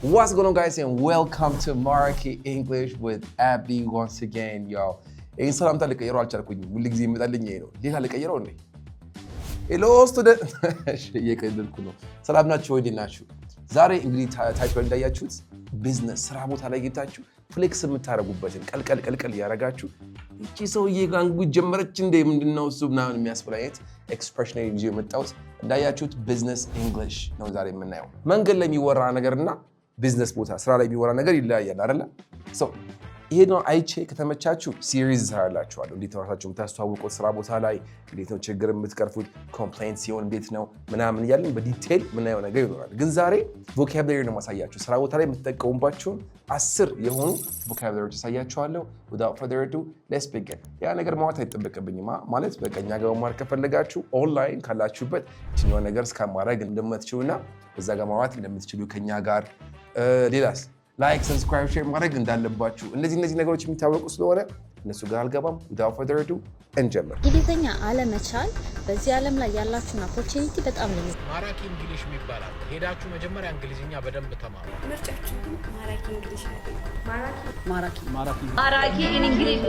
What's going on, guys, and welcome to Maraki English with Abdi once again, y'all. ይህን ሰላምታ ልቀይረው አልቻልኩኝም። ሁሉ ጊዜ የሚመጣልኝ ይሄ ነው። ሌላ ልቀይረው እንዴ? ሄሎ ስቱደንት፣ እየቀለድኩ ነው። ሰላም ናችሁ ወይ? ናችሁ? ዛሬ እንግዲህ ታይፕ ላይ እንዳያችሁት ቢዝነስ ስራ ቦታ ላይ ጌታችሁ ፍሌክስ የምታረጉበትን ቀልቀል ያረጋችሁ እቺ ሰውዬ ጋንጉ ጀመረች እንደ ምንድነው እሱ ምናምን የሚያስብል አይነት ኤክስፕሬሽን ይዤ የመጣሁት እንዳያችሁት ቢዝነስ እንግሊሽ ነው ዛሬ የምናየው። መንገድ ላይ የሚወራ ነገርና ቢዝነስ ቦታ ስራ ላይ የሚወራ ነገር ይለያያል አይደለ? ይሄ ነው አይቼ ከተመቻችሁ ሲሪዝ እሰራላችኋለሁ። እንዴት ነው ራሳችሁ የምታስተዋውቁት ስራ ቦታ ላይ፣ እንዴት ነው ችግር የምትቀርፉት፣ ኮምፕሌንት ሲሆን እንዴት ነው ምናምን እያልን በዲቴል ምናየው ነገር ይኖራል። ግን ዛሬ ቮካብላሪ ነው ማሳያችሁ። ስራ ቦታ ላይ የምትጠቀሙባቸውን 10 የሆኑ ቮካብላሪዎች አሳያችኋለሁ። without further ado let's begin። ያ ነገር ማውራት አይጠበቅብኝም ማለት በቀኛ ጋር መማር ከፈለጋችሁ ኦንላይን ካላችሁበት እችኛዋ ነገር እስከማድረግ እንደምትችሉና በዛ ጋር ማውራት እንደምትችሉ ከኛ ጋር ሌላስ ላይክ ሰብስክራይብ ሼር ማድረግ እንዳለባችሁ እነዚህ ነገሮች የሚታወቁ ስለሆነ እነሱ ጋር አልገባም። without further ado እንጀምር። እንግሊዝኛ አለመቻል በዚህ ዓለም ላይ ያላችሁን ኦፖርቹኒቲ በጣም ነው። ማራኪ እንግሊሽ ይባላል። ሄዳችሁ መጀመሪያ እንግሊዝኛ በደንብ ተማሩ። ምርጫችሁ ማራኪ እንግሊሽ ነው። ማራኪ እንግሊሽ ማራኪ እንግሊሽ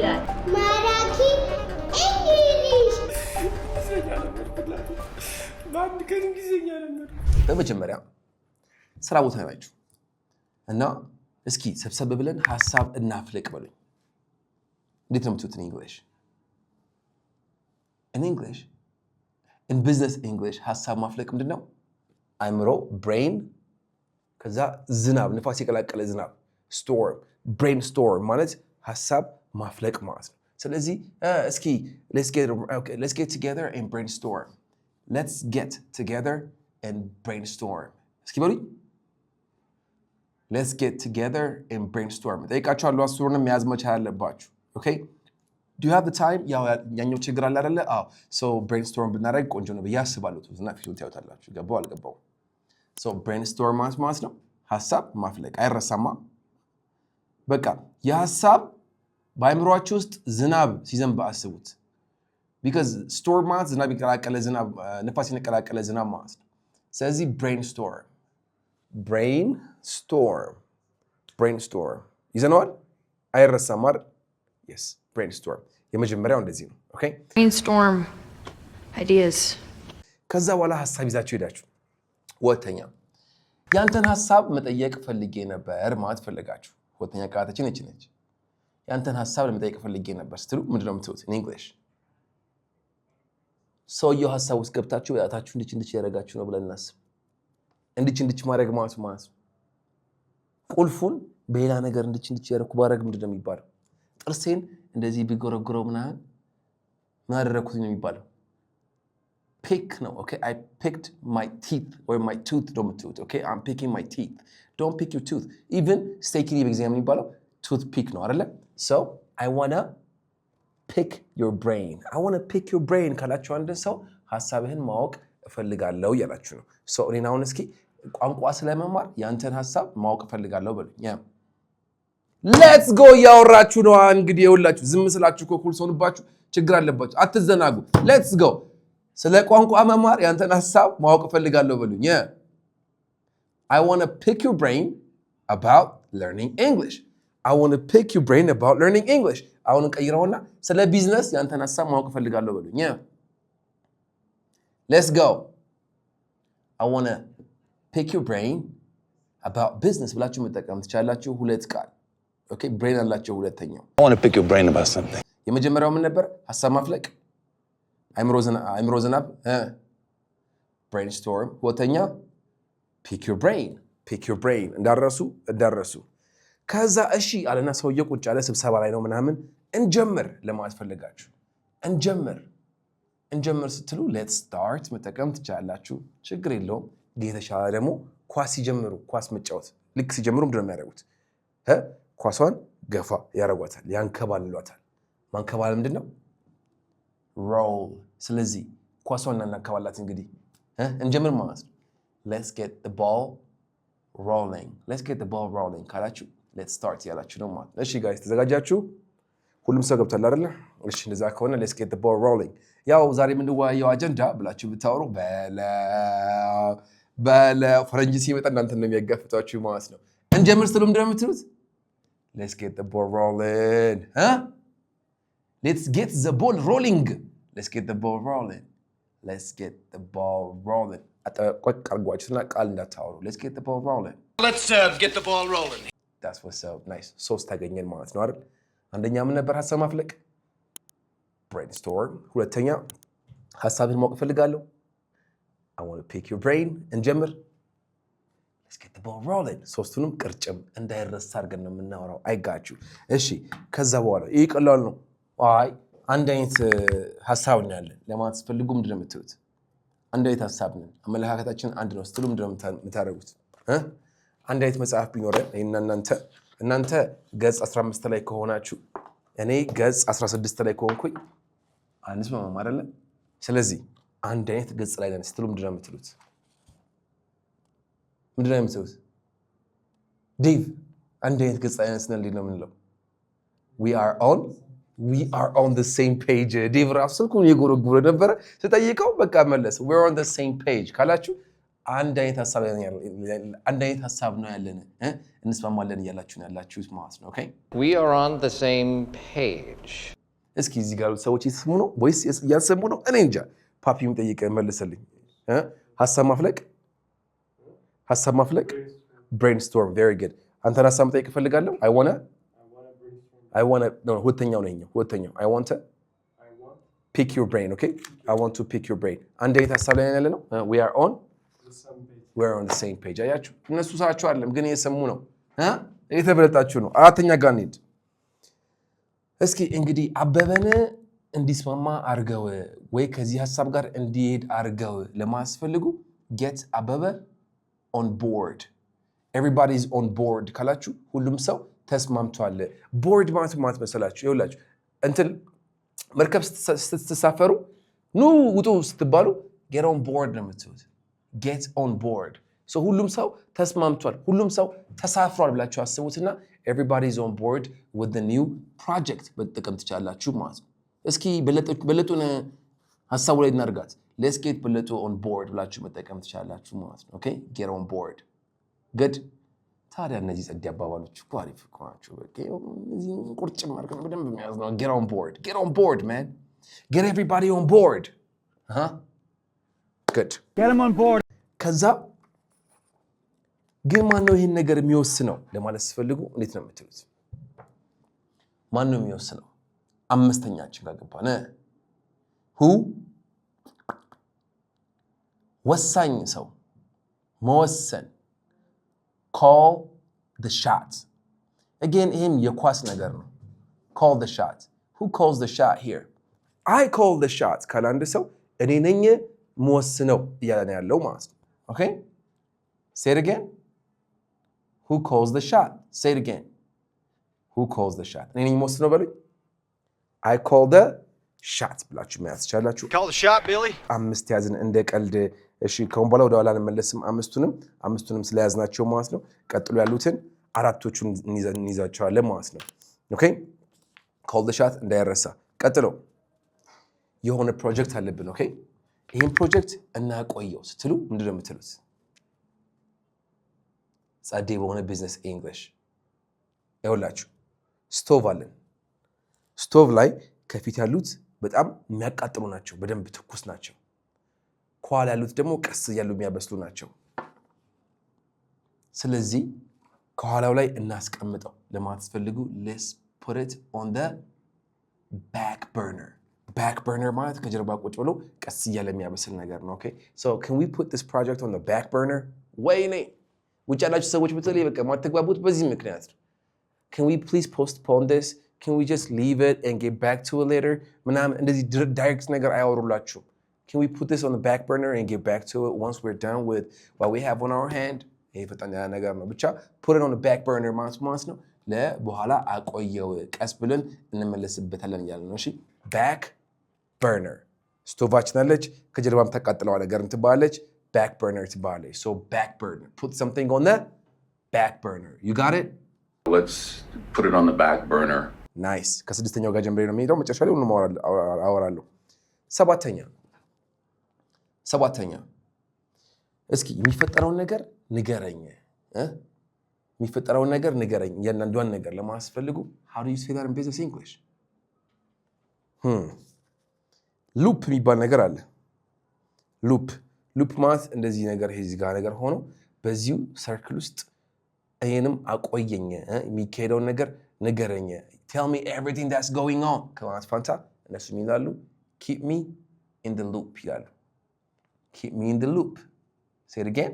በአንድ ቀን እንግሊዝኛ ነበር። በመጀመሪያ ስራ ቦታ ናችሁ እና እስኪ ሰብሰብ ብለን ሐሳብ እናፍልቅ በሉኝ። እንዴት ነው የምትሉት? ኢንግሊሽ in business English ሐሳብ ማፍለቅ ምንድነው? አእምሮ ብሬን፣ ከዛ ዝናብ፣ ንፋስ የቀላቀለ ዝናብ storm፣ ብሬን ስቶርም ማለት ሐሳብ ማፍለቅ ማለት ነው። ስለዚህ እስኪ let's get together and brainstorm እስኪ በሉኝ። let's get together and brainstorm ጠይቃችኋለሁ። አስሩንም መያዝ መቻል አለባችሁ። okay do you have the time? ያኛው ችግር አለ አይደለ? so brainstorm ብናደርግ ቆንጆ ነው ብዬ አስባለሁ። እና ፊልም ታዩታላችሁ። ገባው አልገባው? so brainstorm ማለት ነው ሐሳብ ማፍለቅ። አይረሳማ። በቃ የሐሳብ በአእምሮአችሁ ውስጥ ዝናብ ሲዘንብ አስቡት። because storm ማለት ዝናብ ይቀላቀለ ዝናብ፣ ንፋስ ይቀላቀለ ዝናብ ማለት ነው። ስለዚህ brainstorm ይዘነዋል። አይረሳም አይደል? yes brainstorm የመጀመሪያው እንደዚህ ነው። okay brainstorm ideas። ከዛ በኋላ ሐሳብ ይዛችሁ ሄዳችሁ ሁለተኛ ያንተን ሐሳብ መጠየቅ ፈልጌ ነበር ማለት ፈለጋችሁ። ሁለተኛ ቃላታችን እቺ ነች። ያንተን ሐሳብ ለመጠየቅ ፈልጌ ነበር ስትሉ ምንድነው የምትሉት? in english ሰውየው ሐሳብ ውስጥ ገብታችሁ ያታችሁ እንድች ያደርጋችሁ ነው ብለን እናስብ። እንድች ማድረግ ማለት ነው ቁልፉን በሌላ ነገር እንድች ያደርኩ ባረግ ምንድነው የሚባለው? ጥርሴን እንደዚህ ቢጎረጎረው ምናምን ምን አደረኩት ነው የሚባለው? pick ነው። okay I picked my teeth or my tooth don't tooth. okay I'm picking my teeth. don't pick your tooth. even steaky exam የሚባለው tooth pick ነው አይደለ? so I want to pick your brain ካላችሁ አንድ ሰው ሐሳብህን ማወቅ እፈልጋለሁ ያላችሁ ነው። so እኔና አሁን እስኪ ቋንቋ ስለመማር ያንተን ሐሳብ ማወቅ እፈልጋለሁ በሉኝ። ሌትስ ጎ ያወራችሁ ነው እንግዲህ። ይኸውላችሁ ዝም ስላችሁ እኮ ኩል ሆንባችሁ ችግር አለባችሁ። አትዘናጉ። ሌትስ ጎ ስለ ቋንቋ መማር ያንተን ሐሳብ ማወቅ እፈልጋለሁ በሉኝ። I want to pick your brain about learning English. አሁን ቀይረውና ስለ ቢዝነስ ያንተን ሐሳብ ማወቅ እፈልጋለሁ በሉኝ። ሌትስ ጎ I want to pick your brain about business ብላችሁ መጠቀም ትችላላችሁ። ሁለት ቃል okay brain አላችሁ። ሁለተኛው I want to pick your brain about something። የመጀመሪያው ምን ነበር? ሐሳብ ማፍለቅ፣ አእምሮ ዝናብ brainstorm። ሁለተኛ pick your brain እንዳረሱ። ከዛ እሺ አለና ሰውየው ቁጭ ያለ ስብሰባ ላይ ነው ምናምን እንጀምር ለማለት ፈለጋችሁ። እንጀምር ስትሉ let's start መጠቀም ትችላላችሁ። ችግር የለውም። የተሻለ ደግሞ ኳስ መጫወት ልክ ሲጀምሩ ምንድን ነው የሚያደርጉት? ኳሷን ገፋ ያረጓታል፣ ያንከባልሏታል። ማንከባል ምንድን ነው? roll። ስለዚህ ኳሷን እናንከባላት እንግዲህ እንጀምር ማለት ነው። let's get the ball rolling ካላችሁ let's start ያላችሁ ነው ማለት ነው። እሺ ጋይስ ተዘጋጃችሁ? ሁሉም ሰው ገብቷል አይደለ? እሺ እንደዛ ከሆነ let's get the ball rolling። ያው ዛሬ የምንወያየው አጀንዳ ብላችሁ ብታወሩ በለ ፈረንጅ ሲመጣ እናንተ ነው የሚያጋፍጣችሁ ማለት ነው። እንጀምር ስትሉ ምንድን ነው የምትሉት? Let's get the ball rolling. Let's get the ball rolling. Let's get the ball rolling. Let's get the ball rolling. ቆቅ አድርጓችሁና ቃል እንዳታወሩ. Let's get the ball rolling. Let's get the ball rolling. That's what's up. Nice. ሶስት ታገኘን ማለት ነው አይደል? አንደኛ ምን ነበር ሐሳብ ማፍለቅ? Brainstorm. ሁለተኛ ሐሳብን ማወቅ ፈልጋለሁ. I want to pick your brain. እንጀምር. Let's get the ball rolling. ሶስቱንም ቅርጭም እንዳይረሳ አድርገን ነው የምናወራው። I got you. እሺ ከዛ በኋላ ይሄ ቀላል ነው። አይ አንድ አይነት ሐሳብ ነው ያለን ለማለት ፈልጉ ምንድን ነው የምትሉት? አንድ አይነት ሐሳብ ነው። አመለካከታችን አንድ ነው ስትሉ ምንድን ነው የምታደርጉት? አንድ አይነት መጽሐፍ ቢኖረን እናንተ ገጽ 15 ላይ ከሆናችሁ እኔ ገጽ 16 ላይ ከሆንኩኝ አንስማማም አይደለ? ስለዚህ አንድ አይነት ገጽ ላይ ነን ስትሉ ምንድን ነው የምትሉት? ምንድን ነው የምትሉት? ዴቭ አንድ አይነት ገጽ ላይ ነን ስንል እንዴት ነው የምንለው? We are on the same page. ዴቭ ራሱ ስልኩን እየጎረጎረ ነበረ ስጠይቀው በቃ መለሰ። We're on the same page ካላችሁ አንድ አይነት ሐሳብ ነው ያለን እንስማማለን እያላችሁ ነው ያላችሁት ማለት ነው። ኦኬ We are on the same page. እስኪ እዚህ ጋር ሰዎች እየሰሙ ነው ወይስ እያልሰሙ ነው? እኔ እንጃ። ፓፒም ጠይቀ መልሰልኝ። ሐሳብ ማፍለቅ brainstorm. Very good. አንተን ሐሳብ መጠየቅ እፈልጋለሁ. I want to ሁለተኛው I want to pick your brain. Okay? I want to pick your brain. አንድ አይነት ሐሳብ ላይ ያለ ነው። We're on the same page. አያችሁ እነሱ ሳቸው አይደለም ግን እየሰሙ ነው። እየተበለጣችሁ ነው። አራተኛ ጋር እንሂድ። እስኪ እንግዲህ አበበን እንዲስማማ አርገው ወይ ከዚህ ሐሳብ ጋር እንዲሄድ አርገው ለማስፈልጉ get አበበ on board. Everybody is on board ካላችሁ ሁሉም ሰው ተስማምቷል። ቦርድ ማለት መሰላችሁ ይኸውላችሁ እንትን መርከብ ስትሳፈሩ ኑ ውጡ ስትባሉ get on board ነው የምትሉት። get on board. So ሁሉም ሰው ተስማምቷል፣ ሁሉም ሰው ተሳፍሯል ብላችሁ አስቡትና everybody is on board with the new project በጥቅም ትቻላችሁ ማለት ነው። እስኪ በለጡን ሐሳቡ ላይ እናርጋት። let's get በለጡ on board ብላችሁ መጠቀም ትቻላችሁ ማለት ነው። okay get on board. good. ታዲያ እነዚህ ጸድ አባባሎች እኮ አሪፍ እኮ ናቸው። በቃ እዚህ ቁርጭም አድርገን በደንብ የሚያዝ ነው። get on board man. get everybody on board. good. Get them on board. ከዛ ግን ማን ነው ይሄን ነገር የሚወስነው ለማለት ሲፈልጉ እንዴት ነው የምትሉት? ማን ነው የሚወስነው? አምስተኛችን ጋር ገባን። who ወሳኝ ሰው መወሰን call the shot. Again ይሄም የኳስ ነገር ነው። call the shot. Who calls the shot here? I call the shot ካለ አንድ ሰው እኔ ነኝ መወስነው እያለ ነው ያለው ማለት ነው። okay say it again. Who calls the shot? say it again. Who calls the shot? እኔ ነኝ መወስነው በሉኝ። I call the shot ብላችሁ መያዝ ትችላላችሁ። Call the shot, Billy. አምስት ያዝን እንደ ቀልድ። እሺ ከሁን በኋላ ወደ ኋላ እንመለስም። አምስቱንም ስለያዝናቸው ማለት ነው። ቀጥሎ ያሉትን አራቶቹን እንይዛቸዋለን ማለት ነው። ኦኬ call the shot እንዳይረሳ። ቀጥሎ የሆነ ፕሮጀክት አለብን። ኦኬ ይሄን ፕሮጀክት እናቆየው ስትሉ ምንድን ነው የምትሉት? ጻዴ በሆነ ቢዝነስ ኢንግሊሽ ይኸውላችሁ ስቶቭ አለን። ስቶቭ ላይ ከፊት ያሉት በጣም የሚያቃጥሉ ናቸው፣ በደንብ ትኩስ ናቸው። ከኋላ ያሉት ደግሞ ቀስ እያሉ የሚያበስሉ ናቸው። ስለዚህ ከኋላው ላይ እናስቀምጠው ለማለት ፈልጉ let's put it on the back burner. back burner ማለት ከጀርባ ቁጭ ብሎ ቀስ እያለ የሚያበስል ነገር ነው። okay so can we put this project on the back burner? ወይኔ ውጭ ያላችሁ ሰዎች በተለይ በቃ ማትግባቡት በዚህ ምክንያት ነው። can we please postpone this? can we just leave it and get back to it later? ምናምን እንደዚህ ዳይሬክት ነገር አያወሩላችሁ። can we put this on the back burner and get back to it once we're done with what we have on our hand? ይሄ ፈጣን ነገር ነው። ብቻ put it on the back burner ማለት ነው ለበኋላ አቆየው ቀስ ብለን እንመለስበታለን እያለ ነው። እሺ back burner ስቶቫችን አለች፣ ከጀርባም ተቃጥለው ነገር እንትባለች፣ back burner ትባለች። so back burner, put something on the back burner. you got it? Let's put it on the back burner. nice. ከስድስተኛው ጋር ጀምሬ ነው የሚሄደው። መጨረሻ ላይ ሁሉም አወራለሁ። ሰባተኛ እስኪ የሚፈጠረውን ነገር ንገረኝ። የሚፈጠረውን ነገር ንገረኝ ያንዳንዷን ነገር ለማስፈልጉ how do you say that in business English loop የሚባል ነገር አለ loop ማለት እንደዚህ ነገር እዚህ ጋር ነገር ሆኖ በዚሁ ሰርክል ውስጥ እኔንም አቆየኝ የሚካሄደውን ነገር ንገረኝ tell me everything that's going on ከማለት ፋንታ እነሱ ይላሉ keep me in the loop ይላሉ keep me in the loop say it again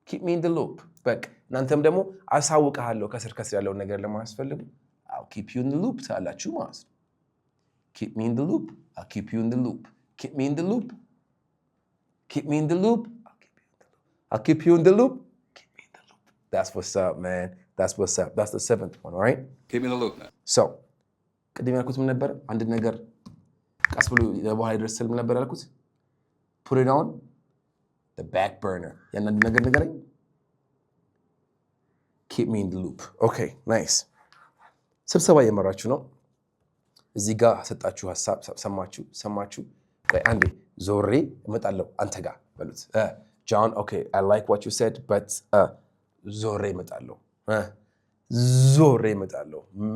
keep me in the loop በቃ እናንተም ደግሞ አሳውቀሃለሁ ከስር ያለውን ነገር ለማስፈልጉ I'll keep you in the loop ታላችሁ ማለት ነው keep me in the loop I'll keep you in the loop keep me in the loop keep me in the loop I'll keep you in the loop keep me in the loop that's what's up man that's what's up that's the 7th one all right keep me in the loop man so ቅድም ያልኩት ምን ነበር አንድ ነገር ቀስ ብሎ ለበኋላ ይደርሳል ምን ነበር ያልኩት put it on the back burner ያንዳንዱ ነገር ንገረኝ keep me in the loop okay nice ስብሰባ እየመራችሁ ነው እዚህ ጋር ሰጣችሁ ሐሳብ ሰማችሁ ቆይ አንዴ ዞሬ እመጣለሁ አንተ ጋር በሉት John okay I like what you said but ዞሬ እመጣለሁ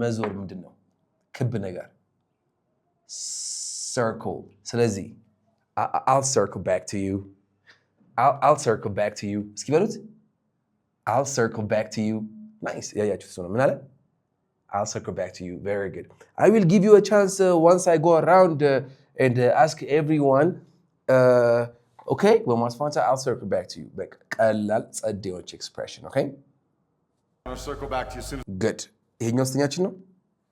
መዞር ምንድነው ክብ ነገር circle ስለዚህ I'll circle back to you I'll circle back to you እስኪ በሉት I'll circle back to you nice ያያችሁት ነው ምን አለ I'll circle back to you very good I will give you a chance once I go around and ask everyone okay በማለት ፋንታ I'll circle back to you በቃ ቀላል ጸዴዎች expression okay I'll circle back to you soon good ይሄኛው ስተኛችን ነው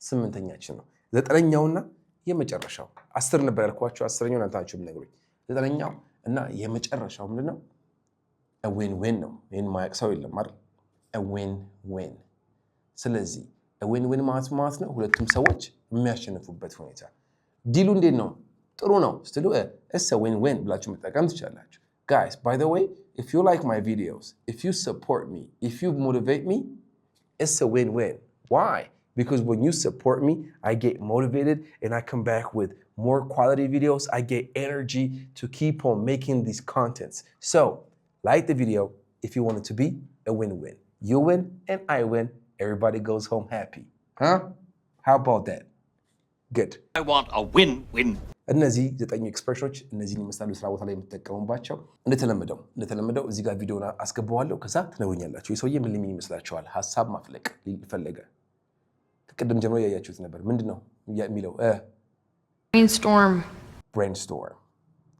8ኛችን ነው 9ኛውና የመጨረሻው 10 ነበር ያልኳችሁ 10ኛው እናንታችሁ ብነግሩኝ 9ኛው እና የመጨረሻው ምንድነው a win-win ነው ይሄን ማያቅሰው የለም አይደል a win-win ስለዚህ a win-win ማለት ነው ሁለቱም ሰዎች የሚያሸንፉበት ሁኔታ ዲሉ እንዴት ነው ጥሩ ነው ስትሉ it's a win-win ብላችሁ መጠቀም ትችላላችሁ guys by the way if you like my videos if you support me if you motivate me it's a win-win why because when you support me I get motivated and I come back with more quality videos I get energy to keep on making these contents so like the video if you want it to be a win-win. You win and I win. Everybody goes home happy. Huh? How about that? Good. I want a win-win. እነዚህ 9 ኤክስፕሬሽኖች እነዚህን ይመስላሉ ስራ ቦታ ላይ የምትጠቀሙባቸው እንደተለመደው እዚህ ጋር ቪዲዮውን አስገባዋለሁ ከዛ ትነውኛላችሁ የሰውዬ ምን ሊምን ይመስላችኋል ሐሳብ ማፍለቅ ሊፈለገ ከቅድም ጀምሮ ያያችሁት ነበር ምንድነው የሚለው brainstorm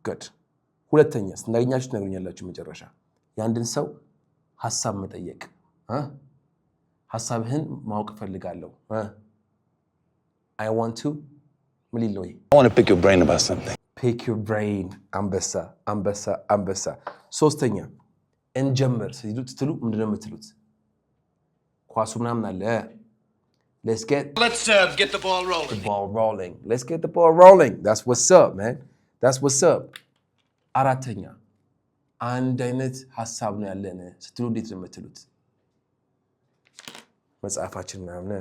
good ሁለተኛ ስናገኛችሁ ትነግሩኛላችሁ መጨረሻ ያንድን ሰው ሐሳብ መጠየቅ ሐሳብህን ማወቅ ፈልጋለሁ I want to I want to pick your brain about something pick your brain አንበሳ ሶስተኛ እንጀምር ስትሉ ምንድነው የምትሉት ኳሱ ምናምን አለ let's get the ball rolling. Let's get the ball rolling. That's what's up, man. That's what's up. አራተኛ አንድ አይነት ሐሳብ ነው ያለን ስትሉ እንዴት ነው የምትሉት መጽሐፋችን ምናምን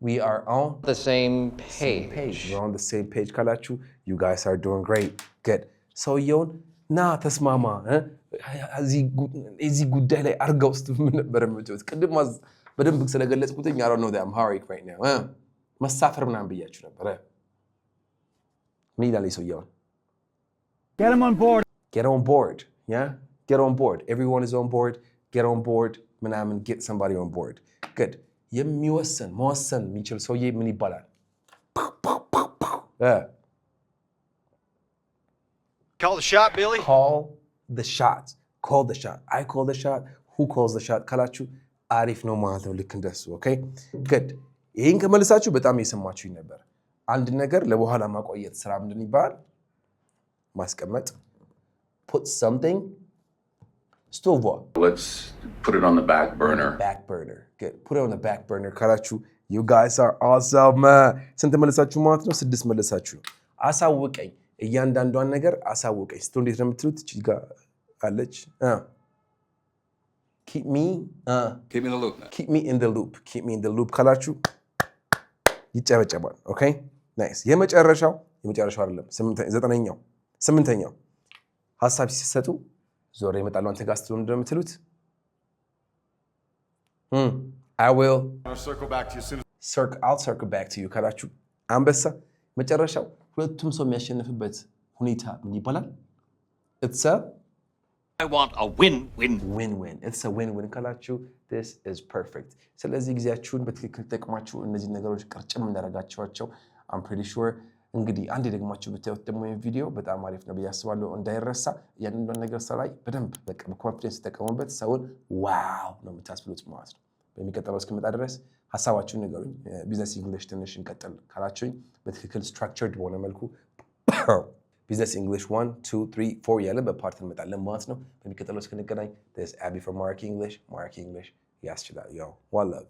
we are on The same page. We're on the same page ካላችሁ you guys are doing great. Good. ሰውየውን ና ተስማማ እዚህ ጉዳይ ላይ አርጋው ውስጥ ምን ነበር የምትሉት ቅድም በደንብ ስለገለጽኩትኝ I don't know that I'm hurrying right now. መሳፈር ምናምን ብያችሁ ነበር ምን ይላል ሰውየውን Get him on board. Get on board. Yeah? Get on board. Everyone is on board. Get on board. ምናምን get somebody on board. Good. መወሰን የሚችል ሰውዬ ምን ይባላል? call the shot Billy Call the shot. Call the shot. I call the shot. Who calls the shot? ካላችሁ አሪፍ ነው ማለት ነው ልክ እንደሱ okay good ይሄን ከመልሳችሁ በጣም እየሰማችሁኝ ነበር አንድ ነገር ለበኋላ ማቆየት ስራ ምንድን ይባላል ማስቀመጥ put something stove Let's put it on the back burner. Good. Put it on the back burner ካላችሁ you guys are awesome ስንት መለሳችሁ ማለት ነው 6 መለሳችሁ አሳውቀኝ እያንዳንዷን ነገር አሳውቀኝ ስትሉ እንዴት ነው የምትሉት እቺ ጋር አለች keep me keep me in the loop man. keep me in the loop ካላችሁ ይጨበጨባል okay nice የመጨረሻው አይደለም 8ኛው ሐሳብ ሲሰጡ ዞር ይመጣሉ አንተ ጋር ስትሉ እንደምትሉት I will I'll circle back to you as soon as I'll circle back to you ካላችሁ አንበሳ መጨረሻው ሁለቱም ሰው የሚያሸንፍበት ሁኔታ ምን ይባላል? It's a I want a win-win. win-win. It's a win-win ካላችሁ this is perfect. ስለዚህ ጊዜያችሁን በትክክል ተጠቅማችሁ እነዚህ ነገሮች ቅርጭም እንዳደረጋችኋቸው I'm pretty sure እንግዲህ አንዴ ደግማችሁ ብታዩት ደግሞ ይሄን ቪዲዮ በጣም አሪፍ ነው ብዬ አስባለሁ። እንዳይረሳ ያንን ነገር ሰላይ በደንብ በቃ በኮንፊደንስ ተጠቀሙበት። ሰውን ዋው ነው የምታስብሉት ማለት ነው። በሚቀጥለው እስክመጣ ድረስ ሐሳባችሁን ንገሩኝ። ቢዝነስ እንግሊሽ ትንሽ እንቀጥል ካላችሁኝ በትክክል ስትራክቸርድ በሆነ መልኩ ቢዝነስ እንግሊሽ 1 2 3 4 ያለ በፓርት እንመጣለን ማለት ነው። በሚቀጥለው እስክንገናኝ this is Abby from Marky English ያስችላል። Yo, one love.